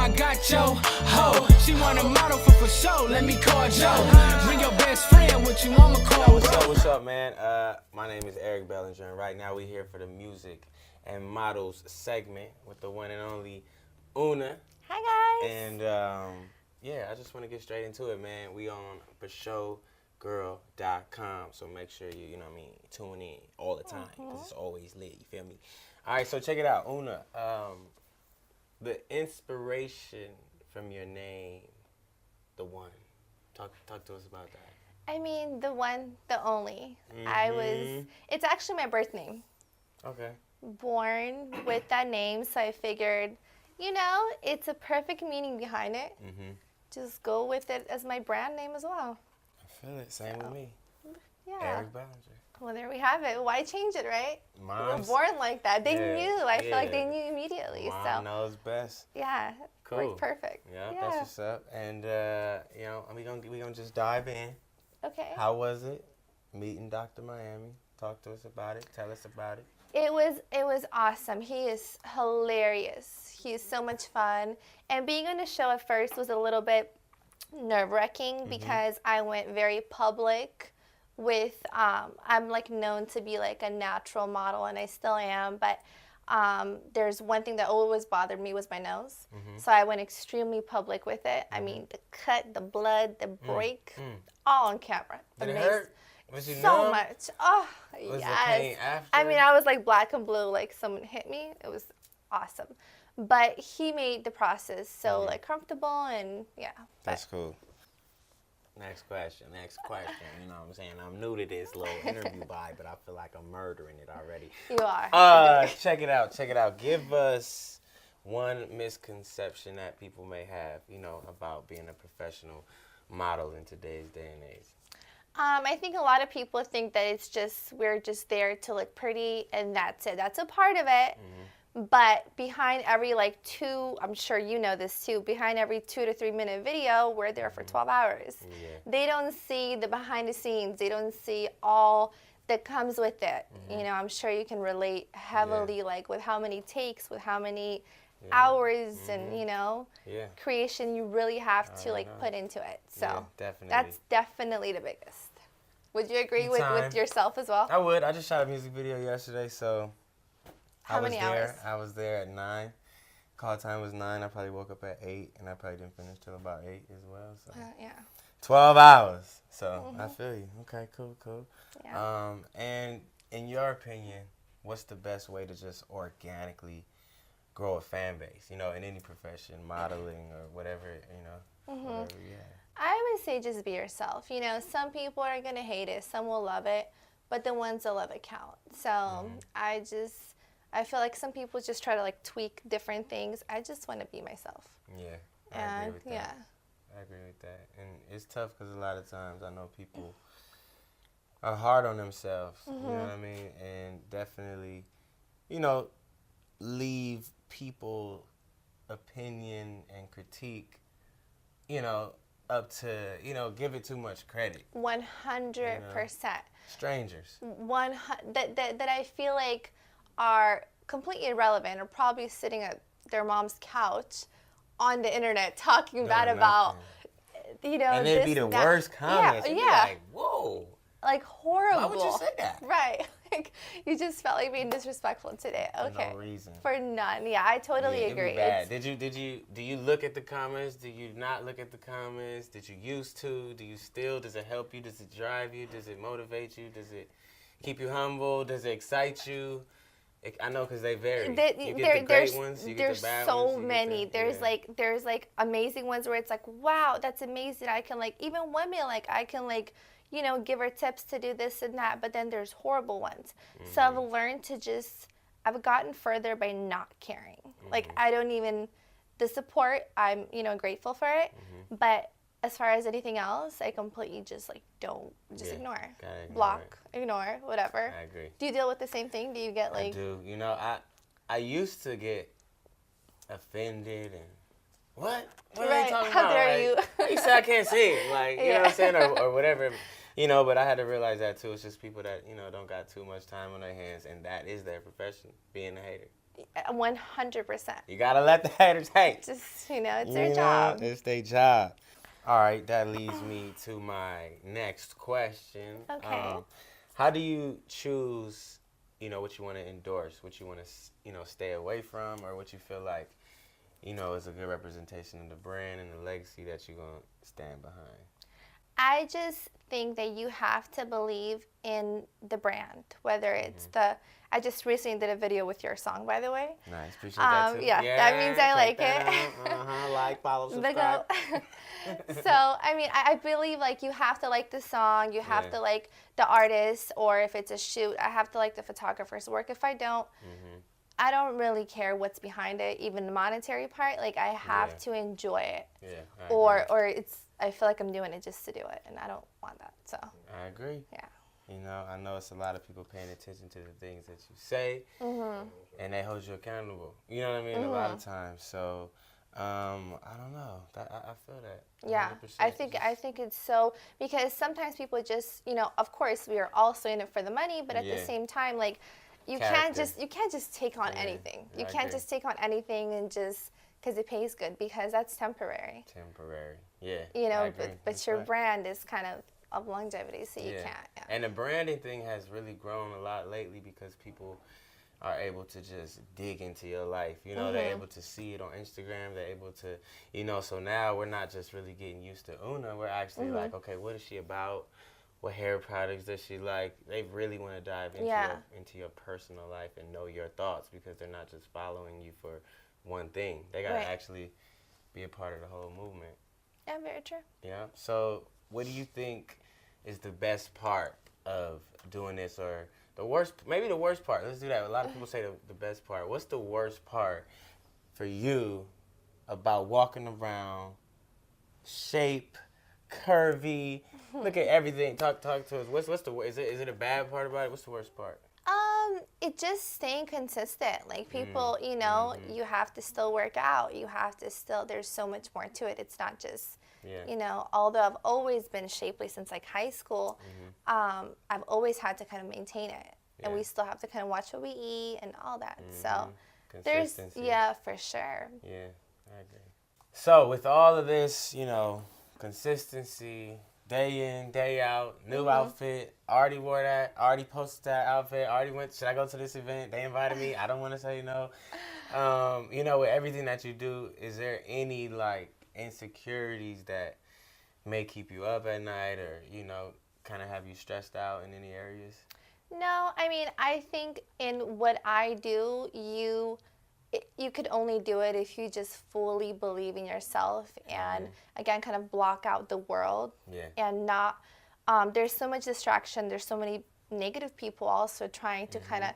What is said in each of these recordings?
I got your hoe. She want a model for sure. Let me call Joe. Bring your best friend with you. I'ma call. What's up, man? My name is Eric Bellinger, and right now we're here for the music and models segment with the one and only Una. Hi, guys. And yeah, I just want to get straight into it, man. We on ForShoreGirl.com, so make sure you know what I mean, tune in all the time because it's always lit. You feel me? All right, so check it out, Una. The inspiration from your name, the one. Talk to us about that. I mean, the one, the only. It's actually my birth name. Okay. Born with that name, so I figured, you know, it's a perfect meaning behind it. Just go with it as my brand name as well. I feel it. Same with me. Yeah. Eric Bellinger. Well, there we have it. Why change it, right? Mom's, we were born like that. They knew. I feel like they knew immediately. Mom knows best. Yeah. Cool. Worked perfect. Yeah, that's what's up. And you know, we gonna just dive in. Okay. How was it meeting Dr. Miami? Talk to us about it. Tell us about it. It was awesome. He is hilarious. He's so much fun. And being on the show at first was a little bit nerve-wracking because I went very public with I'm like known to be like a natural model, and I still am, but there's one thing that always bothered me was my nose. So I went extremely public with it. I mean, the cut, the blood, the break, all on camera. Did it hurt? Was you so numb? much. Oh, Was yes. the pain after? I mean, I was like black and blue, like someone hit me. It was awesome. But he made the process so like comfortable, and yeah. That's cool. Next question. You know what I'm saying? I'm new to this little interview vibe, but I feel like I'm murdering it already. You are. Check it out. Give us one misconception that people may have, you know, about being a professional model in today's day and age. I think a lot of people think that we're just there to look pretty and that's it. That's a part of it. But behind every I'm sure you know this too, behind every 2 to 3 minute video, we're there for 12 hours. They don't see the behind the scenes. They don't see all that comes with it. You know, I'm sure you can relate heavily with how many takes, with how many hours and, you know, creation you really have to put into it. So definitely. that's definitely the biggest. Would you agree with yourself as well? I would. I just shot a music video yesterday, so how many hours? I was there at 9. Call time was 9. I probably woke up at 8, and I probably didn't finish till about 8 as well. So 12 hours. So I feel you. Okay, cool. Yeah. And in your opinion, what's the best way to just organically grow a fan base? You know, in any profession, modeling or whatever. You know, whatever you have. I would say just be yourself. You know, some people are gonna hate it, some will love it, but the ones that love it count. So I feel like some people just try to tweak different things. I just want to be myself. Yeah, I agree with that. I agree with that. And it's tough because a lot of times I know people are hard on themselves, you know what I mean? And definitely, you know, leave people opinion and critique, you know, up to, you know, give it too much credit. 100%. Strangers. That I feel like are completely irrelevant, or probably sitting at their mom's couch on the internet talking bad about, you know, and it'd be the worst comments. Yeah. Like, whoa. Like horrible. Why would you say that? Right. Like you just felt like being disrespectful today. Okay. For no reason. For none. Yeah, I totally agree. Bad. Do you look at the comments? Do you not look at the comments? Did you used to? Do you still? Does it help you? Does it drive you? Does it motivate you? Does it keep you humble? Does it excite you? I know because they vary. You get the great ones, you get the bad ones. There's so many. There's like amazing ones where it's like, wow, that's amazing. I can even women, I can you know, give her tips to do this and that, but then there's horrible ones. So I've learned to I've gotten further by not caring. I don't even, the support, I'm, you know, grateful for it, but as far as anything else, I completely just don't, ignore. Block, ignore, whatever. I agree. Do you deal with the same thing? Do you get I do. You know, I used to get offended and, what are you talking about? How dare you? You said I can't sing, you know what I'm saying, or whatever. You know, but I had to realize that too. It's just people that, you know, don't got too much time on their hands, and that is their profession, being a hater. 100%. You gotta let the haters hate. Just, it's their job. It's their job. All right, that leads me to my next question. Okay. How do you choose, what you want to endorse, what you want to, stay away from, or what you feel like, is a good representation of the brand and the legacy that you're going to stand behind? I just think that you have to believe in the brand, whether it's I just recently did a video with your song, by the way. Nice, appreciate that too. Yeah, that means I like it. Like, follow, subscribe. So, I believe, you have to like the song, you have to like the artist, or if it's a shoot, I have to like the photographer's work. If I don't, I don't really care what's behind it, even the monetary part. I have to enjoy it. Yeah, or I feel like I'm doing it just to do it, and I don't want that. So I agree. Yeah. I know it's a lot of people paying attention to the things that you say, and they hold you accountable. You know what I mean? A lot of times. So, I don't know. I feel that. 100%. Yeah, I think it's so, because sometimes people just, of course we are also in it for the money, but at the same time, you can't just take on anything. You can't just take on anything and just because it pays good, because that's temporary. Yeah. But your brand is kind of longevity, so you can't. Yeah. And the branding thing has really grown a lot lately because people are able to just dig into your life. They're able to see it on Instagram. They're able to, so now we're not just really getting used to Una. We're actually like, okay, what is she about? What hair products does she like? They really want to dive into your personal life and know your thoughts, because they're not just following you for one thing. They got to actually be a part of the whole movement. Yeah, very true. Yeah. So what do you think is the best part of doing this, or the worst, maybe the worst part? Let's do that. A lot of people say the best part. What's the worst part for you about walking around, shape, curvy, look at everything, talk to us. What's is it a bad part about it? What's the worst part? It just staying consistent. People, you have to still work out. You have to still, there's so much more to it. It's not just, although I've always been shapely since high school, I've always had to kind of maintain it. And we still have to kind of watch what we eat and all that. So there's, for sure. Yeah, I agree. So with all of this, consistency, day in, day out, new outfit, already wore that, already posted that outfit, already went, should I go to this event? They invited me, I don't want to say no. With everything that you do, is there any insecurities that may keep you up at night, or, kind of have you stressed out in any areas? No, I think in what I do, you could only do it if you just fully believe in yourself and, again, kind of block out the world. And not, there's so much distraction. There's so many negative people also trying to kind of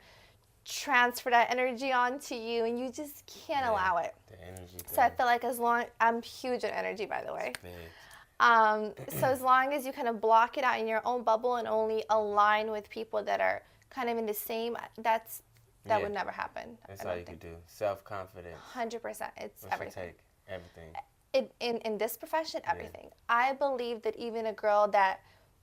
transfer that energy onto you, and you just can't allow it. The energy thing. So I feel like I'm huge on energy, by the way. So as long as you kind of block it out in your own bubble and only align with people that are kind of in the same, that would never happen. That's all you could do. Self-confidence. 100%. It's everything. Everything. In this profession, everything. I believe that even a girl that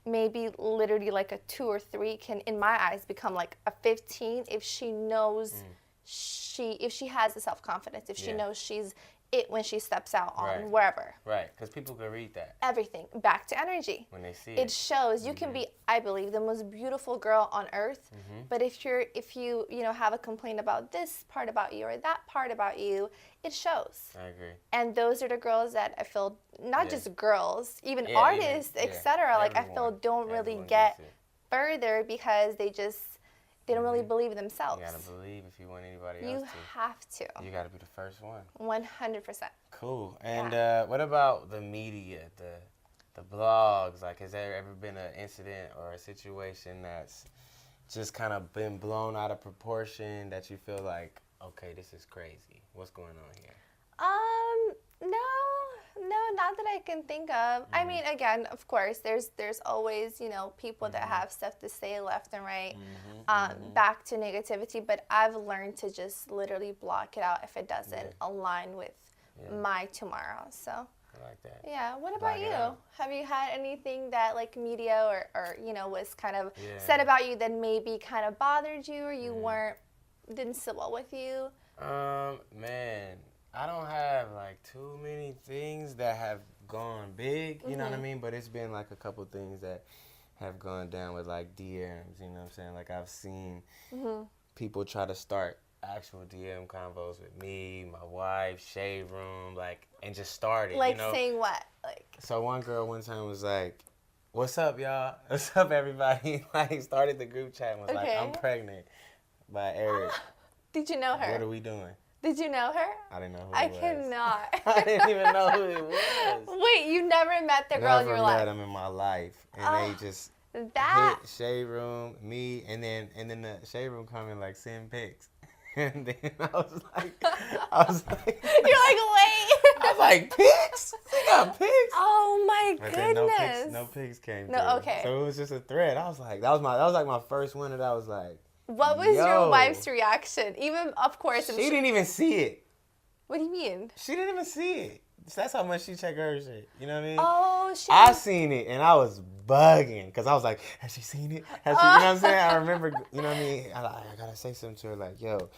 maybe literally a 2 or 3 can, in my eyes, become a 15 if she knows if she has the self-confidence, if she knows she's it when she steps out on wherever. Right, because people can read that. Everything. Back to energy. When they see it. It shows. You can be, I believe, the most beautiful girl on earth, but if you have a complaint about this part about you or that part about you, it shows. I agree. And those are the girls that I feel, not just girls, even artists, etc. I feel don't really get further because they don't really believe in themselves. You gotta believe if you want anybody else to. You have to. You gotta be the first one. 100%. Cool. And what about the media, the blogs? Has there ever been an incident or a situation that's just kind of been blown out of proportion that you feel like, okay, this is crazy? What's going on here? No, not that I can think of. Again, of course, there's always, people that have stuff to say left and right, back to negativity, but I've learned to just literally block it out if it doesn't align with my tomorrow, so. I like that. Yeah, what about you? Have you had anything that media or was kind of said about you that maybe kind of bothered you or you didn't sit well with you? Man, I don't have like too many things that have gone big, you know what I mean? But it's been like a couple things that have gone down with like DMs, you know what I'm saying? Like I've seen people try to start actual DM convos with me, my wife, shade room, like, and just started, Like you know? saying what? Like, So one girl one time was like, "What's up, y'all? What's up, everybody?" Like started the group chat and was like, "I'm pregnant by Eric. did you know her? What are we doing?" Did you know her? I didn't know who I it was. cannot. I didn't even know who it was. Wait, you never met the girl in your life? Never met him in my life, and they just that. hit shade room, me, and then the shade room coming like send pics, and then I was like, You're like, wait. I was like, pics? They got pics? Oh my But goodness. then no pics came through. Okay. So it was just a thread. I was like, that was like my first one that I was like, What was your yo. wife's reaction? Even, of course, She didn't even see it. What do you mean? She didn't even see it. That's how much she checked her shit. You know what I mean? Oh, I seen it and I was bugging because I was like, has she seen it? Has she? You know what I'm saying? I remember, you know what I mean? I gotta say something to her like, yo,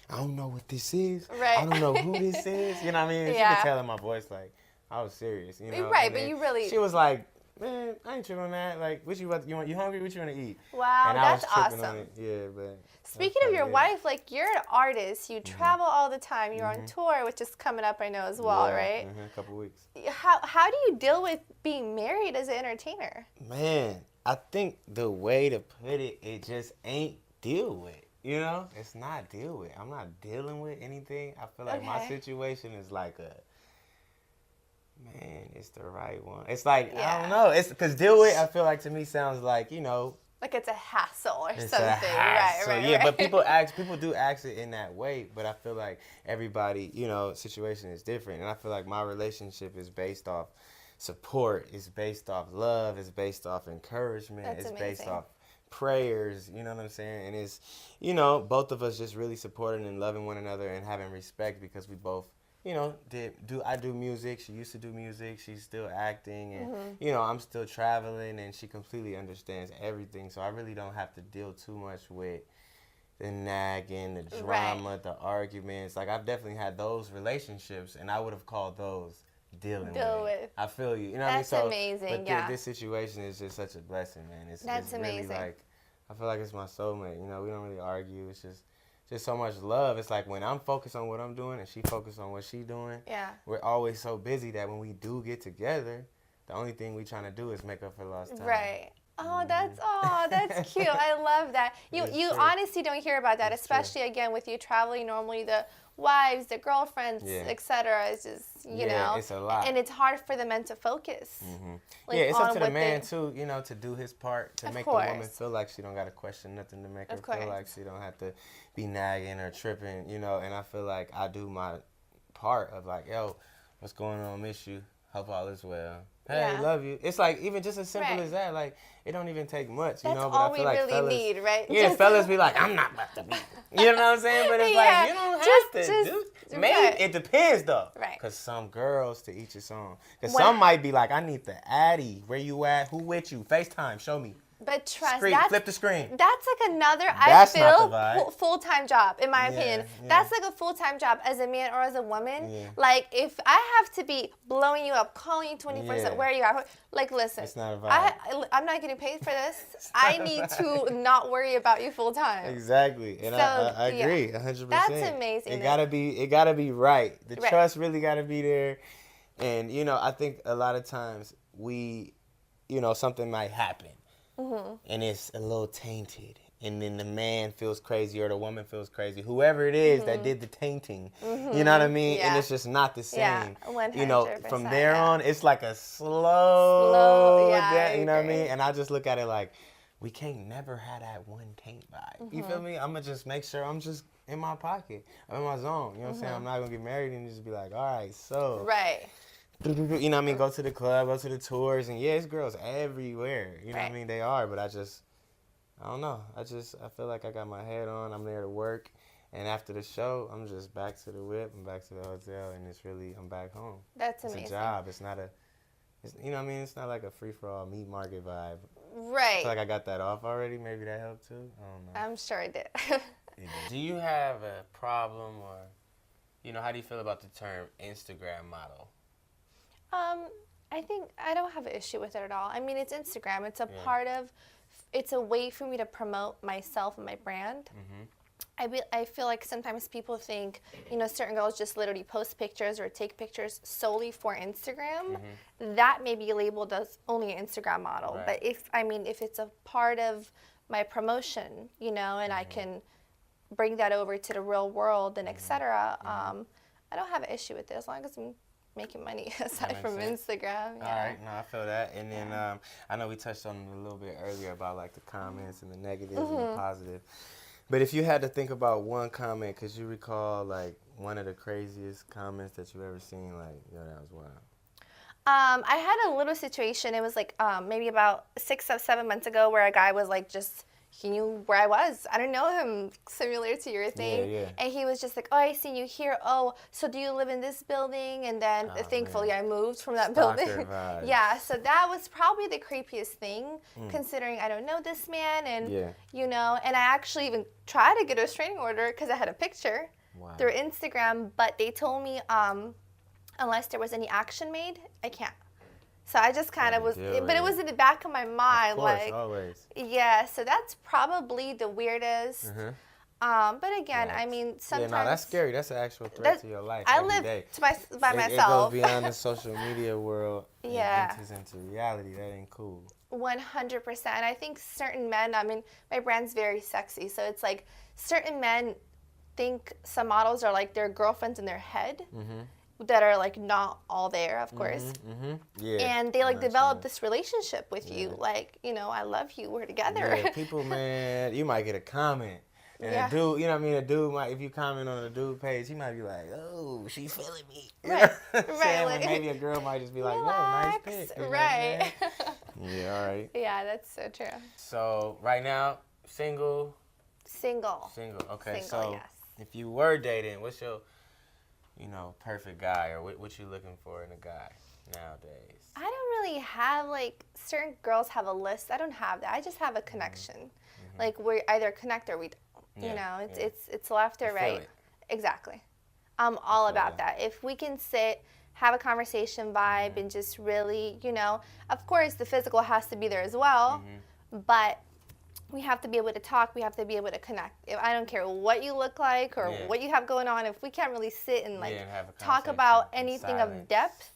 I don't know what this is. Right. I don't know who this is. You know what I mean? And Yeah. she could tell in my voice like I was serious. You know? Right, And but then you really. She was like, man, I ain't tripping on that. Like, what you hungry? What you want to eat? Wow, and I was that's tripping awesome. on it. Yeah, but. Speaking of your wife, like you're an artist, you travel all the time, you're on tour, which is coming up, I know as well, right? A couple weeks. How do you deal with being married as an entertainer? Man, I think the way to put it, it just ain't deal with. You know, it's not deal with. I'm not dealing with anything. I feel like my situation is like man, it's the right one. It's like I don't know. It's because deal with. I feel like to me sounds like like it's a hassle or it's something. a hassle. Right. Yeah, but people do ask it in that way. But I feel like everybody, situation is different, and I feel like my relationship is based off support. It's based off love. It's based off encouragement. That's it's amazing. based off prayers. You know what I'm saying? And it's both of us just really supporting and loving one another and having respect because we both. I do music. She used to do music. She's still acting, and I'm still traveling, and she completely understands everything. So I really don't have to deal too much with the nagging, the drama, the arguments. Like I've definitely had those relationships, and I would have called those dealing with. I feel you. You know what I mean? That's amazing. But this situation is just such a blessing, man. It's amazing. Really like I feel like it's my soulmate. We don't really argue. It's just so much love. It's like when I'm focused on what I'm doing and she focused on what she's doing, we're always so busy that when we do get together, the only thing we trying to do is make up for lost time. Right. Oh, that's cute. I love that. You honestly don't hear about that, especially again with you traveling. Normally the wives, the girlfriends, etc. is just it's a lot, and it's hard for the men to focus. Like, it's up to the man too, to do his part to make the woman feel like she don't got to question nothing, to make her feel like she don't have to be nagging or tripping, and I feel like I do my part of like, yo, what's going on? Miss you. Hope all is well. Hey, love you. It's like even just as simple as that. Like it don't even take much, That's But all I feel we like really fellas, need, right? Yeah, fellas be like, I'm not about to be. You know what I'm saying? But it's like you don't have to. Maybe it depends though. Right. Cause some girls to each his own. Cause some might be like, I need the Addy. Where you at? Who with you? FaceTime. Show me. But trust, flip the screen. That's like another, That's I feel, full-time job, in my opinion. Yeah. That's like a full-time job as a man or as a woman. Yeah. Like, if I have to be blowing you up, calling you 24/7, where are you at? Like, listen, it's not a vibe. I'm not getting paid for this. I need to not worry about you full-time. Exactly. And I agree, 100%. That's amazing. It gotta be right. The trust really gotta be there. And, I think a lot of times something might happen. And it's a little tainted, and then the man feels crazy or the woman feels crazy, whoever it is that did the tainting, you know what I mean? And it's just not the same. 100%, from there on, it's like a slow down, you know what I mean? And I just look at it like, we can't never have that one taint vibe. You feel me? I'm gonna just make sure I'm just in my pocket, I'm in my zone. You know what I'm saying? I'm not gonna get married and just be like, all right, so. Right. You know what I mean? Go to the club, go to the tours, and it's girls everywhere. You know what I mean? They are, but I don't know. I feel like I got my head on. I'm there to work, and after the show, I'm just back to the whip and back to the hotel, and I'm back home. That's amazing. It's a job. It's not you know what I mean? It's not like a free-for-all meat market vibe. Right. I feel like I got that off already. Maybe that helped too. I don't know. I'm sure it did. Do you have a problem or, how do you feel about the term Instagram model? I think I don't have an issue with it at all. I mean, it's Instagram. It's a part of, it's a way for me to promote myself and my brand. I feel like sometimes people think, certain girls just literally post pictures or take pictures solely for Instagram. That may be labeled as only an Instagram model. Right. But if it's a part of my promotion, and I can bring that over to the real world and etc. I don't have an issue with it as long as I'm making money aside from Instagram. All right, no, I feel that. And then I know we touched on it a little bit earlier about like the comments and the negatives and the positive. But if you had to think about one comment, could you recall like one of the craziest comments that you've ever seen? Like, that was wild. I had a little situation. It was like maybe about 6 or 7 months ago where a guy was like he knew where I was. I don't know him, similar to your thing. Yeah. And he was just like, oh, I see you here. Oh, so do you live in this building? And then thankfully I moved from that building. Vibes. Yeah, so that was probably the creepiest thing, considering I don't know this man. And, and I actually even tried to get a restraining order because I had a picture through Instagram. But they told me unless there was any action made, I can't. So I just kind of was, but it was in the back of my mind, of course, always. Yeah. So that's probably the weirdest. But again, I mean, sometimes. Yeah, no, that's scary. That's an actual threat to your life. I every live day. by myself. It goes beyond the social media world. Yeah. It enters into reality. That ain't cool. 100%. I think certain men. I mean, my brand's very sexy, so it's like certain men think some models are like their girlfriends in their head. That are like not all there, of course. Yeah. And they like develop this relationship with you, like, I love you, we're together. Yeah, people, man, you might get a comment. And a dude, a dude might, if you comment on a dude page, he might be like, oh, she's feeling me. Right. Like, maybe a girl might just be like, relax. no, nice pic. Right. Yeah, all right. Yeah, that's so true. So, right now, single? Single. Okay, single, so yes. If you were dating, what's your perfect guy, or what you looking for in a guy nowadays? I don't really have, certain girls have a list. I don't have that. I just have a connection. Like, we either connect or we don't. It's left or right. Exactly. I'm all about that. If we can sit, have a conversation vibe, and just really, of course, the physical has to be there as well, but we have to be able to talk. We have to be able to connect. I don't care what you look like or what you have going on. If we can't really sit and talk about anything of depth,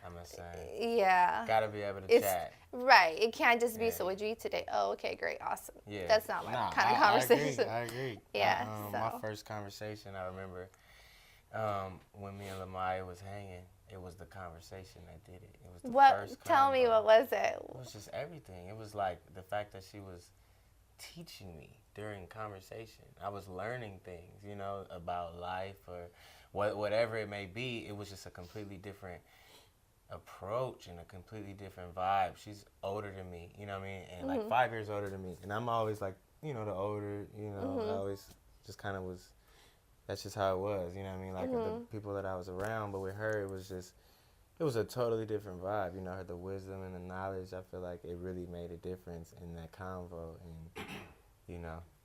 I'm gonna say. Yeah. Gotta be able to chat. Right. It can't just be, so what'd you eat today? Oh, okay, great, awesome. Yeah. That's not my kind of conversation. I agree. Yeah. My first conversation, I remember, when me and Lamaya was hanging. It was the conversation that did it. It was the first. Tell me, what was it? It was just everything. It was like the fact that she was teaching me during conversation. I was learning things, about life or whatever it may be. It was just a completely different approach and a completely different vibe. She's older than me, and like 5 years older than me. And I'm always like, the older, I always just kind of was, that's just how it was, like the people that I was around. But with her, it was a totally different vibe, her the wisdom and the knowledge. I feel like it really made a difference in that convo, and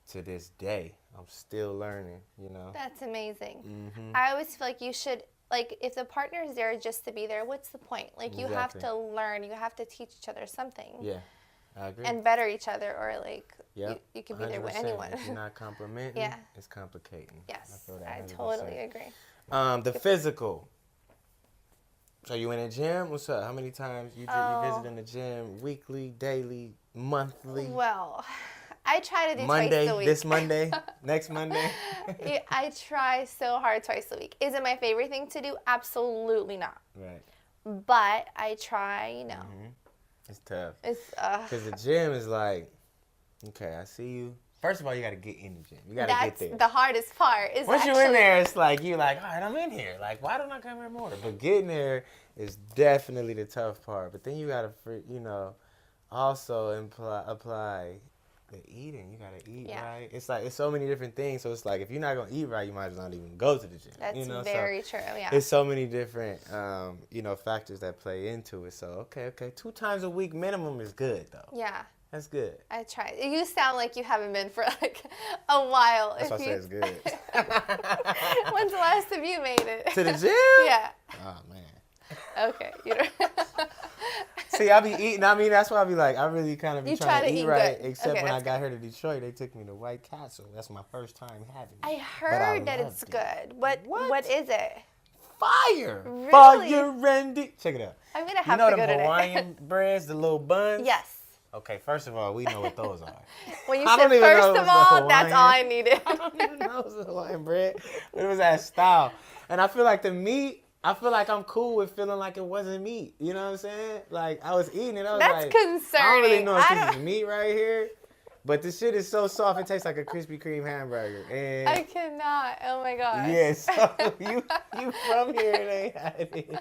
to this day I'm still learning. That's amazing. I always feel like you should, if the partner is there just to be there, what's the point? You have to learn, you have to teach each other something. Yeah, I agree. And better each other, or you can be there with 100%. anyone. If you're not complimenting, it's complicating. Yes, I feel that I 100%. totally agree. The physical. So you in the gym? What's up? How many times you visit in the gym? Weekly, daily, monthly? Well, I try to do Monday, twice a week. this Monday, next Monday? I try so hard twice a week. Is it my favorite thing to do? Absolutely not. Right. But I try, It's tough. It's because the gym is like, okay, I see you. First of all, you got to get in the gym. You got to get there. That's the hardest part. Once you're in there, it's like, you're like, all right, I'm in here. Like, why don't I come here more? But getting there is definitely the tough part. But then you got to, also apply the eating. You got to eat right. It's like, it's so many different things. So it's like, if you're not going to eat right, you might as well not even go to the gym. That's very true, yeah. There's so many different, factors that play into it. So, okay. 2 times a week minimum is good, though. Yeah. That's good. I try. You sound like you haven't been for like a while. That's why I say it's good. When's the last time you made it? To the gym? Yeah. Oh, man. Okay. You know. See, I be eating. I mean, that's why I be like, I really kind of be You trying to eat right. good. Except Okay, when I that's got here to Detroit, they took me to White Castle. That's my first time having it. I heard that it's loved it. good. What is it? Fire! Really? Fire, Randy. Check it out. I'm gonna have You know to the go to Hawaiian breads, the little buns? Yes. Okay, first of all, we know what those are. When you I said don't even know first it of was a all, that's all I Hawaiian. needed. I don't even know it was a Hawaiian bread. But it was that style. And I feel like the meat, I feel like I'm cool with feeling like it wasn't meat. You know what I'm saying? Like, I was eating it. I was That's like, concerning. I don't really know if I this is meat right here. But the shit is so soft, it tastes like a Krispy Kreme hamburger. And I cannot. Oh my gosh. yeah, so you from here and ain't had it.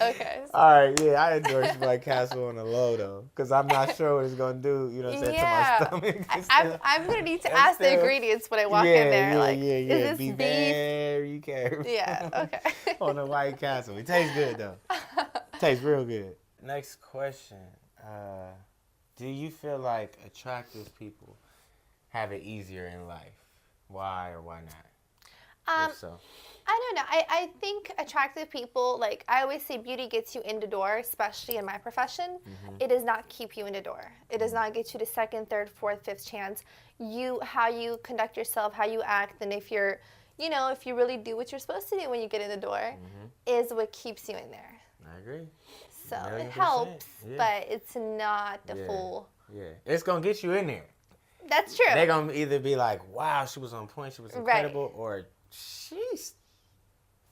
Okay. All right, yeah, I endorse White Castle on the low, though. Because I'm not sure what it's going to do, you know what I'm saying, Yeah. to my stomach. I'm going to need to That's ask the still- ingredients when I walk in there. Is this Be beef? very careful. Yeah, okay. On the White Castle. It tastes good, though. Tastes real good. Next question. Do you feel like attractive people have it easier in life? Why or why not? If so. I don't know. I think attractive people, like I always say, beauty gets you in the door, especially in my profession. It does not keep you in the door. It does not get you the second, third, fourth, fifth chance. How you conduct yourself, how you act, and if you're, if you really do what you're supposed to do when you get in the door, is what keeps you in there. I agree. So it 1,000,000%. helps, Yeah. but it's not the Yeah. full. Yeah. It's going to get you in there. That's true. They're going to either be like, wow, she was on point, she was incredible, or she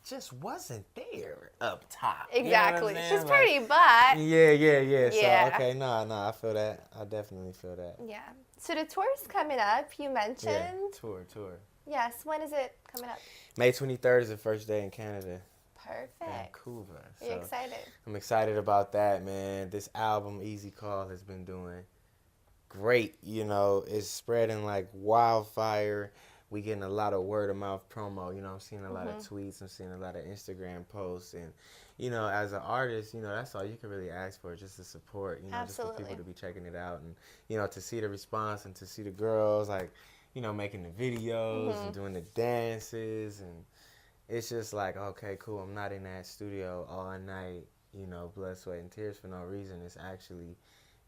just wasn't there up top. You know what I'm Exactly. saying? She's Like, pretty, but Yeah. Yeah. So, okay, no, I feel that. I definitely feel that. yeah. So the tour's coming up. You mentioned. Yeah, tour. Yes. When is it coming up? May 23rd is the first day in Canada. Perfect. Vancouver. Are you excited? I'm excited about that, man. This album, Easy Call, has been doing great. It's spreading like wildfire. We getting a lot of word of mouth promo. I'm seeing a lot of tweets. I'm seeing a lot of Instagram posts. And, as an artist, that's all you can really ask for, just the support, just for Absolutely. people to be checking it out. And, to see the response and to see the girls, like, making the videos and doing the dances. And it's just like, okay, cool. I'm not in that studio all night, blood, sweat, and tears for no reason.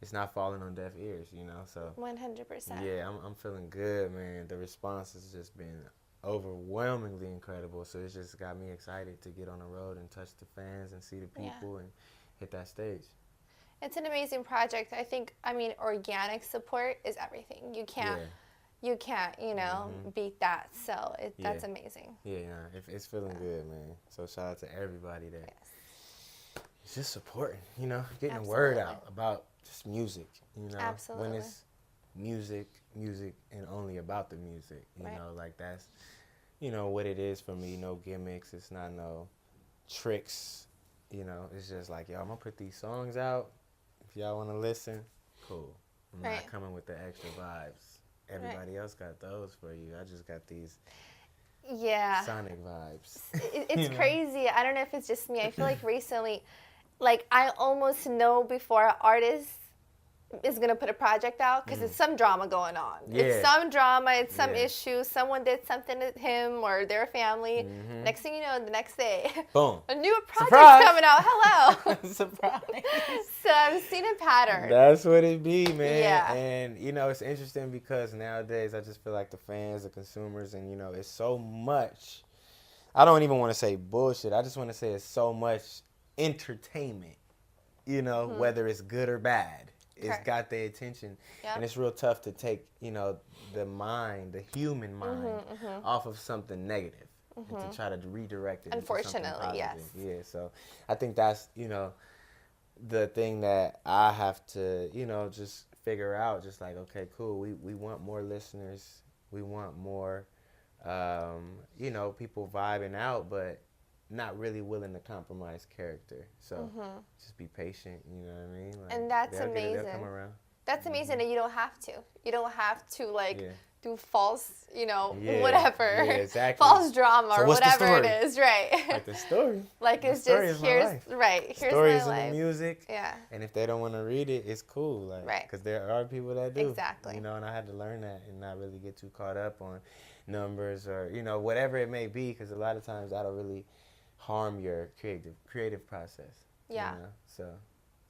It's not falling on deaf ears, so. 100%. Yeah, I'm feeling good, man. The response has just been overwhelmingly incredible, so it's just got me excited to get on the road and touch the fans and see the people and hit that stage. It's an amazing project. I mean, organic support is everything. You can't, beat that. So that's amazing. Yeah, it's feeling good, man. So shout out to everybody that is just supporting, getting the word out about just music, Absolutely. when it's music, and only about the music, like that's, what it is for me. No gimmicks. It's not no tricks. It's just like, yo, I'm gonna put these songs out. If y'all want to listen, cool. I'm not coming with the extra vibes. Everybody else got those for you. I just got these sonic vibes. It's crazy. I don't know if it's just me. I feel like recently, I almost know before an artist is going to put a project out because it's some drama going on. Yeah. It's some drama. It's some issue. Someone did something to him or their family. Next thing you know, the next day, boom, a new project's Surprise! coming out. Hello. Surprise. So I've seen a pattern. That's what it be, man. Yeah. And, it's interesting because nowadays I just feel like the fans, the consumers, and, it's so much, I don't even want to say bullshit. I just want to say it's so much entertainment, whether it's good or bad. It's got their attention. Yep. And it's real tough to take, the mind, the human mind, off of something negative and to try to redirect it Unfortunately, into something yes. positive. Yeah, so I think that's, the thing that I have to, just figure out, just like, okay, cool, we want more listeners. We want more, people vibing out, but not really willing to compromise character. So just be patient, you know what I mean? Like, and that's amazing. They'll come around. That's amazing that you don't have to. You don't have to do false, Yeah, whatever. yeah, exactly. False drama So or what's the whatever it story? is, right? Like the story. Like The it's story just is my here's life. here's Stories my in life. the music. Yeah. And if they don't want to read it, it's cool. Like, Right. because there are people that do. Exactly. And I had to learn that and not really get too caught up on numbers or, whatever it may be, because a lot of times that'll really harm your creative process. Yeah. So.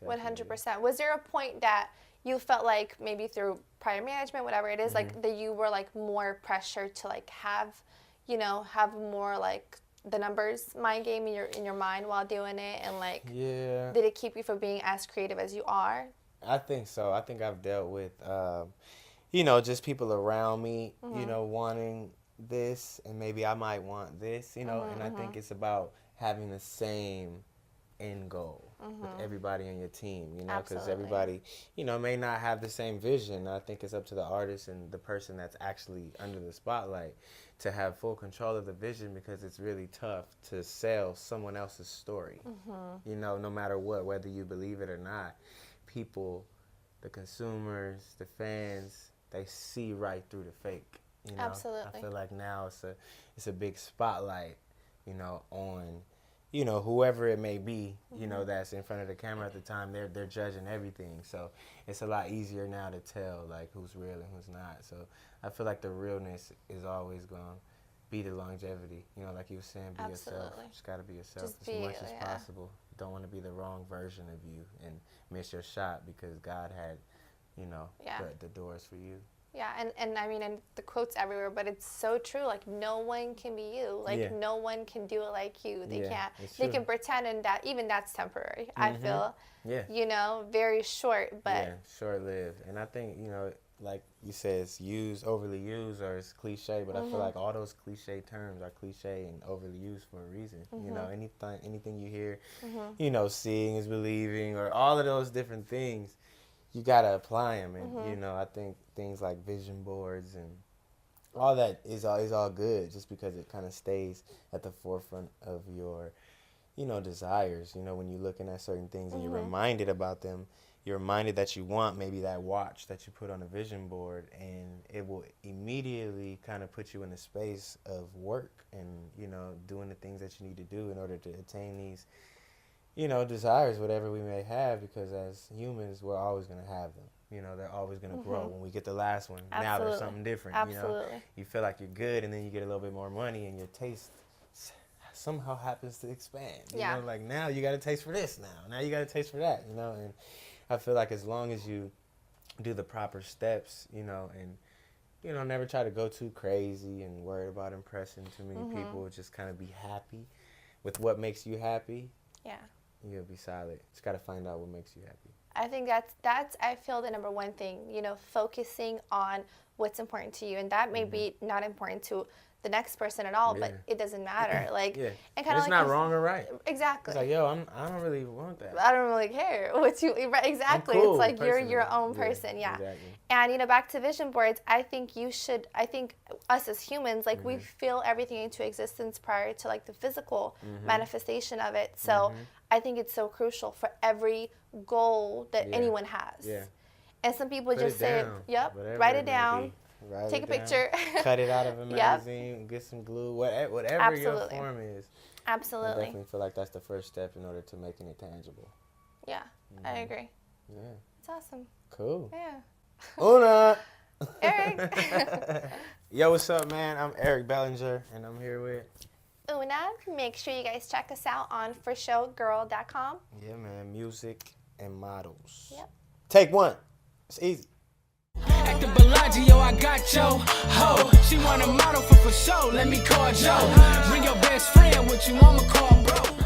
100%. Was there a point that you felt like maybe through prior management, whatever it is, like that you were like more pressured to like have more like the numbers mind game in your mind while doing it, and like did it keep you from being as creative as you are? I think so. I think I've dealt with just people around me, wanting this, and maybe I might want this, and I think it's about having the same end goal with everybody on your team, because everybody, may not have the same vision. I think it's up to the artist and the person that's actually under the spotlight to have full control of the vision, because it's really tough to sell someone else's story, no matter what, whether you believe it or not. People, the consumers, the fans, they see right through the fake, Absolutely. I feel like now it's a big spotlight, on whoever it may be, that's in front of the camera at the time. They're judging everything. So it's a lot easier now to tell, like, who's real and who's not. So I feel like the realness is always going to be the longevity. Like you were saying, be yourself. Just got to be yourself as much as possible. Don't want to be the wrong version of you and miss your shot because God had, the doors for you. Yeah, and I mean, and the quotes everywhere, but it's so true. Like, no one can be you. Like, no one can do it like you. They can't. They can pretend, and that even that's temporary. I feel. Yeah. Very short, but. Yeah, short-lived. And I think, like you said, it's overly used, or it's cliche, but I feel like all those cliche terms are cliche and overly used for a reason. Anything you hear, seeing is believing, or all of those different things. You gotta apply them, and I think things like vision boards and all that is all good, just because it kind of stays at the forefront of your, desires. When you're looking at certain things and you're reminded about them, you're reminded that you want maybe that watch that you put on a vision board, and it will immediately kind of put you in a space of work and doing the things that you need to do in order to attain these. Desires, whatever we may have, because as humans, we're always going to have them. They're always going to grow. When we get the last one, now there's something different. Absolutely. You feel like you're good, and then you get a little bit more money, and your taste somehow happens to expand. You know, like now you got a taste for this now you got a taste for that, and I feel like as long as you do the proper steps, and never try to go too crazy and worry about impressing too many people, just kind of be happy with what makes you happy. Yeah. You'll be solid. Just got to find out what makes you happy. I think that's I feel the number one thing, focusing on what's important to you. And that may be not important to the next person at all, but it doesn't matter. Like, and kind of it's not wrong or right. Exactly. It's like, I don't really want that. I don't really care what you, exactly. I'm cool, it's like personally. you're your own person. Exactly. And, back to vision boards, I think us as humans, like we feel everything into existence prior to like the physical manifestation of it. So I think it's so crucial for every goal that anyone has. Yeah. And some people just say, write it down. Take a picture. Cut it out of a magazine. Get some glue. Whatever your form is. Absolutely. I definitely feel like that's the first step in order to making it tangible. Yeah, I agree. Yeah. It's awesome. Cool. Yeah. Una. Eric. Yo, what's up, man? I'm Eric Bellinger, and I'm here with Una. Make sure you guys check us out on forshowgirl.com. Yeah, man. Music and models. Yep. Take one. It's easy. At the Bellagio, I got yo ho. She want a model for show. Let me call Joe. Bring your best friend, what you want me call bro.